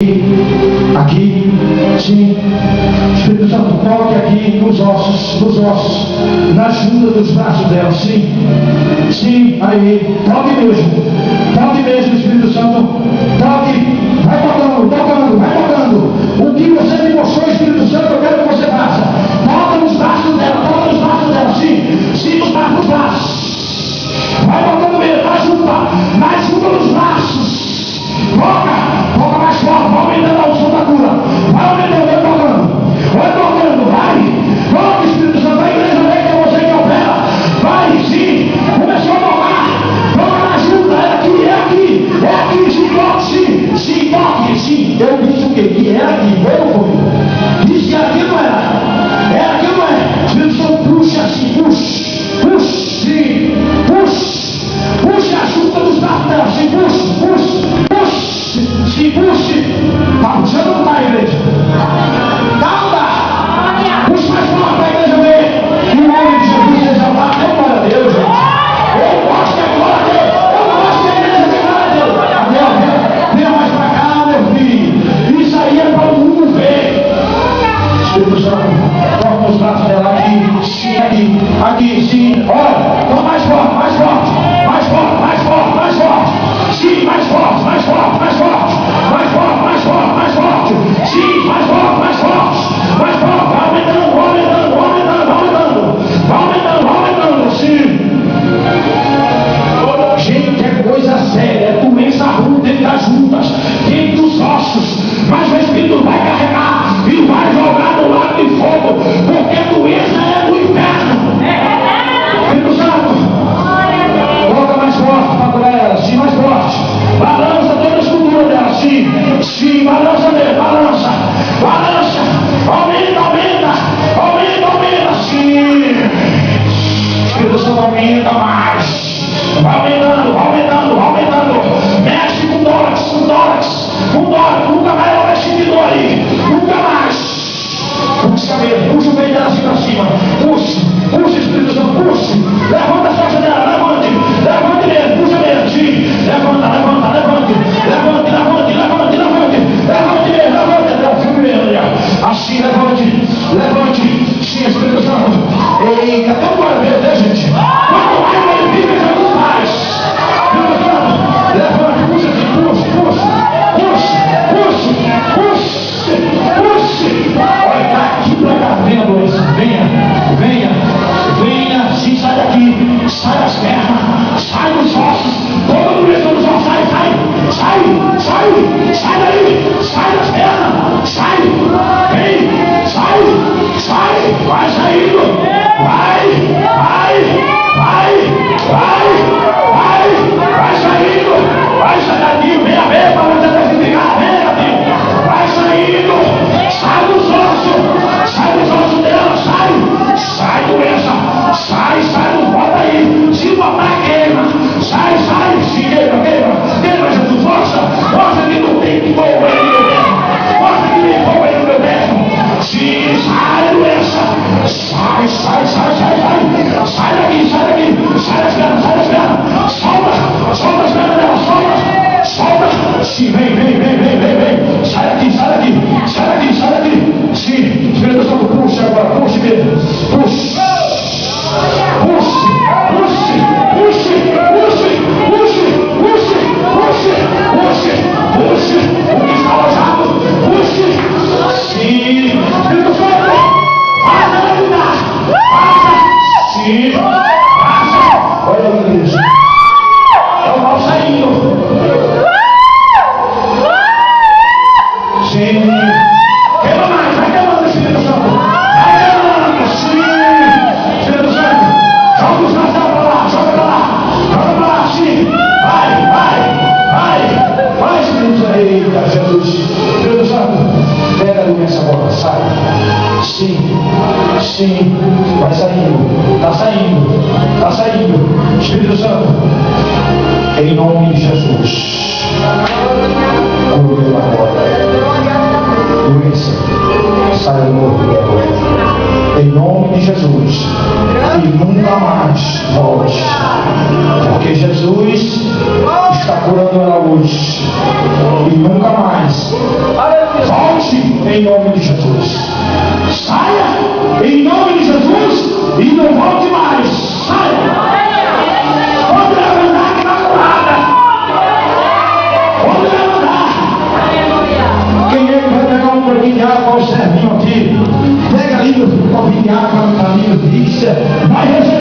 Aqui, sim. Espírito Santo, toque aqui nos ossos, na junta dos braços dela, sim. Sim, aí, toque mesmo, Espírito Santo, toque, vai tocando. O que você me mostrou, Espírito Santo, eu quero que você faça. Toca nos braços dela, sim, nos braços. Vai tocando mesmo, na junta dos braços. Toca mais forte, vai aumentando a unção da cura, vai aumentando, vai tocando, vai. Toca, Espírito Santo, a igreja vê que é você que opera, vai, sim, começou a toca na junta, é aqui, sim, toque, eu disse o quê? Que era aqui, foi ou foi? Disse que aqui não era aqui não é, Espírito Santo, puxa assim, puxa a junta dos braços dela, sim, puxe, tá puxando ou não tá, igreja? Tá, puxa mais forte pra igreja ver, que o nome de Jesus seja lá, glória a Deus, gente. Eu gosto que é glória a igreja de glória a Deus. Venha mais pra cá, meu filho, isso aí é para o mundo ver. Espírito Santo, toca nos braços dela, aqui, sim, olha, então mais forte, sim, mais forte, sim, mais forte, vai aumentando, sim. Gente, é coisa séria, é doença ruim dentro das juntas, dentro dos ossos, mas o Espírito vai carregar e vai jogar no lago de fogo, porque a doença é do inferno. Espírito Santo, coloca mais forte para curar ela, sim, mais forte. Balança toda a estrutura dela, sim, balança mesmo, balança, aumenta, sim. Espírito Santo, aumenta mais, vai aumentando, mexe com dólares, nunca mais ela vai sentir dor aí, nunca mais. Puxa mesmo, puxa o peito dela assim pra cima, puxa, Espírito Santo, puxa, levanta a costa dela, levante mesmo, puxa mesmo, sim, levante mesmo, assim, levante, sim, Espírito Santo, eita, então bora ver, né, gente? Quanto mais ele vive, Jesus faz. Espírito Santo, levante, puxa, olha, tá aqui pra cá, venha, doença, venha, sim, sai daqui, sai das pernas, sai dos ossos, toda doença dos ossos, sai daí, sai das pernas, vem, vai saindo, vai saindo, vai sair daqui, venha ver para você testificar, vai saindo, sai dos ossos dela, sai doença, sai, bota aí, se botar queima, sai, se queima, Jesus, força que não tem que fogo aí no meu dedo, força que tem fogo aí no meu dedo, sim, sai doença, sai daqui, sai das pernas, solta as pernas dela, solta, sim, vem, sai daqui, sim, Espírito Santo, puxa agora, puxa mesmo, puxa, o que está alojado, puxe, sim, Espírito Santo, faz ela mudar, sim, olha a igreja, é o mal saindo, sim, queima mais, vai queimando, Espírito Santo, sim, Espírito Santo, joga os braços pra lá, sim, vai, Espírito Santo, eita, Jesus, Espírito Santo, pega a doença agora, sai, sim, vai saindo, tá saindo, Espírito Santo, em nome de Jesus, cura agora, doença, sai do corpo, em nome de Jesus, e nunca mais volte, porque Jesus está curando ela hoje, e nunca mais em nome de Jesus. Saia em nome de Jesus e não volte mais. Saia. Pode levantar que na porrada. Pode levantar. Quem é que vai pegar um pouquinho de água para o servinho aqui? Pega ali um pouquinho de água para a família. Vai receber.